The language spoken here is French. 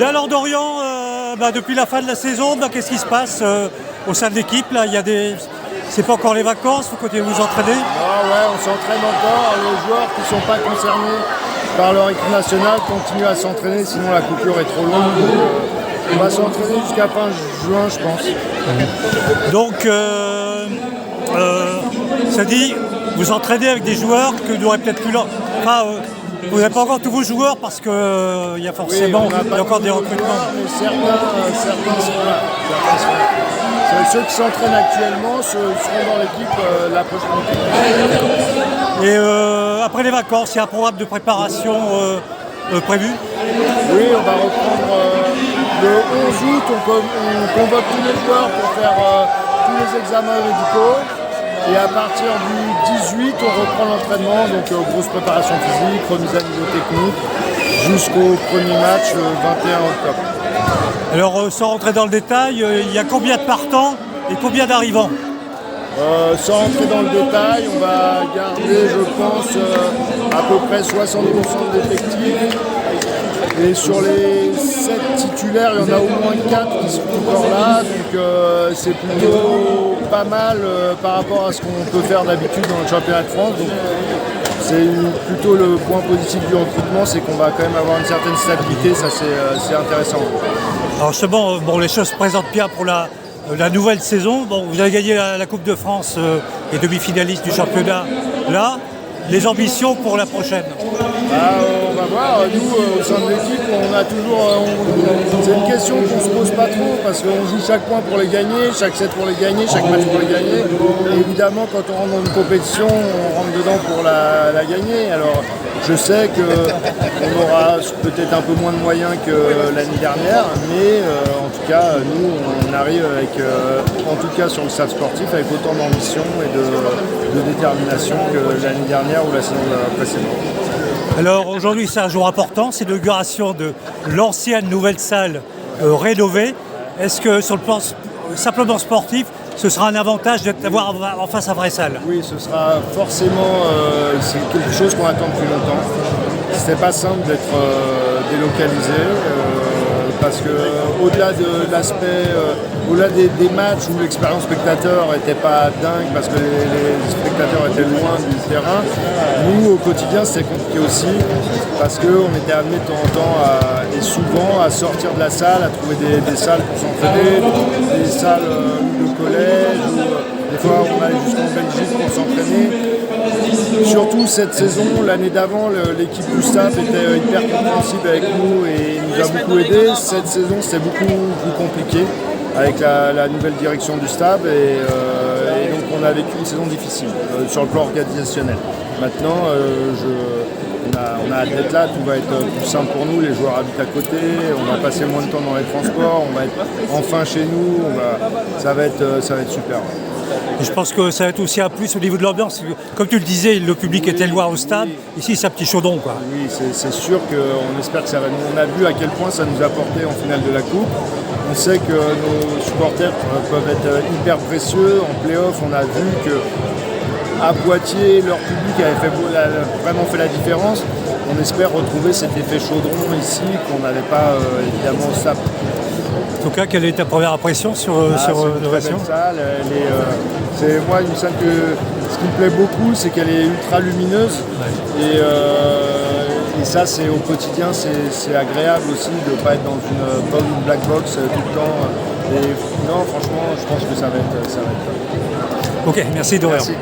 Et alors Dorian, depuis la fin de la saison, qu'est-ce qui se passe au sein de l'équipe là, c'est pas encore les vacances, vous continuez de vous entraîner? Ah ouais, on s'entraîne encore. Les joueurs qui ne sont pas concernés par leur équipe nationale continuent à s'entraîner, sinon la coupure est trop longue. On va s'entraîner jusqu'à fin juin, je pense. Donc, ça dit, vous entraînez avec des joueurs que vous n'aurez peut-être plus là. Enfin, vous n'avez pas encore tous vos joueurs parce qu'il y a forcément il y a encore des recrutements. Mais certains sont là. Ceux qui s'entraînent actuellement seront dans l'équipe la prochaine. Et après les vacances, il y a un programme de préparation prévu? Oui, on va reprendre le 11 août. On convoque tous les joueurs pour faire tous les examens médicaux. Et à partir du 18, on reprend l'entraînement, donc grosse préparation physique, remise à niveau technique, jusqu'au premier match le 21 octobre. Alors, sans rentrer dans le détail, il y a combien de partants et combien d'arrivants? Sans rentrer dans le détail, on va garder, je pense, à peu près 60% de l'effectif. Et sur les 7 titulaires, il y en a au moins 4 qui sont encore là. Donc c'est plutôt pas mal par rapport à ce qu'on peut faire d'habitude dans le championnat de France. Donc c'est plutôt le point positif du recrutement, c'est qu'on va quand même avoir une certaine stabilité, ça c'est intéressant. Alors justement, les choses se présentent bien pour la nouvelle saison. Vous avez gagné la Coupe de France et demi-finaliste du championnat là. Les ambitions pour la prochaine? On va voir. Nous, au sein de l'équipe, on a toujours. C'est une question qu'on ne se pose pas trop parce qu'on joue chaque point pour les gagner, chaque set pour les gagner, chaque match pour les gagner. Et évidemment, quand on rentre dans une compétition, on rentre dedans pour la gagner. Alors, je sais qu'on aura peut-être un peu moins de moyens que l'année dernière, mais en tout cas, nous, on arrive avec, en tout cas sur le stade sportif, avec autant d'ambition et de détermination que l'année dernière ou la saison précédente. Alors aujourd'hui c'est un jour important, c'est l'inauguration de l'ancienne nouvelle salle rénovée. Est-ce que sur le plan simplement sportif, ce sera un avantage d'avoir en face la vraie salle? Oui, ce sera forcément c'est quelque chose qu'on attend depuis longtemps. C'était pas simple d'être délocalisé. Parce que au-delà de l'aspect, au-delà des matchs où l'expérience spectateur n'était pas dingue parce que les spectateurs étaient loin du terrain, nous au quotidien c'était compliqué aussi parce qu'on était amené de temps en temps et souvent à sortir de la salle, à trouver des salles pour s'entraîner, des salles de collège, ou des fois on allait jusqu'en Belgique pour s'entraîner. Surtout cette saison, l'année d'avant, l'équipe du staff était hyper compréhensible avec nous et nous a beaucoup aidé. Cette saison, c'était beaucoup plus compliqué avec la nouvelle direction du staff et donc on a vécu une saison difficile sur le plan organisationnel. Maintenant, on a hâte d'être là, tout va être plus simple pour nous, les joueurs habitent à côté, on va passer moins de temps dans les transports, on va être enfin chez nous, ça va être super. Et je pense que ça va être aussi un plus au niveau de l'ambiance. Comme tu le disais, le public était loin au stade. Ici, c'est un petit chaudron, quoi. Oui, c'est sûr qu'on espère que ça va. On a vu à quel point ça nous a porté en finale de la Coupe. On sait que nos supporters peuvent être hyper précieux. En play-off, on a vu qu'à Poitiers, leur public avait vraiment fait la différence. On espère retrouver cet effet chaudron ici qu'on n'avait pas évidemment au stade. En tout cas, quelle est ta première impression sur l'Ovation? C'est moi une salle que ce qui me plaît beaucoup, c'est qu'elle est ultra lumineuse. Ouais. Et ça, c'est au quotidien, c'est agréable aussi de ne pas être dans une black box tout le temps. Et non, franchement, je pense que ça va être top. Ok, merci Dorian. Merci.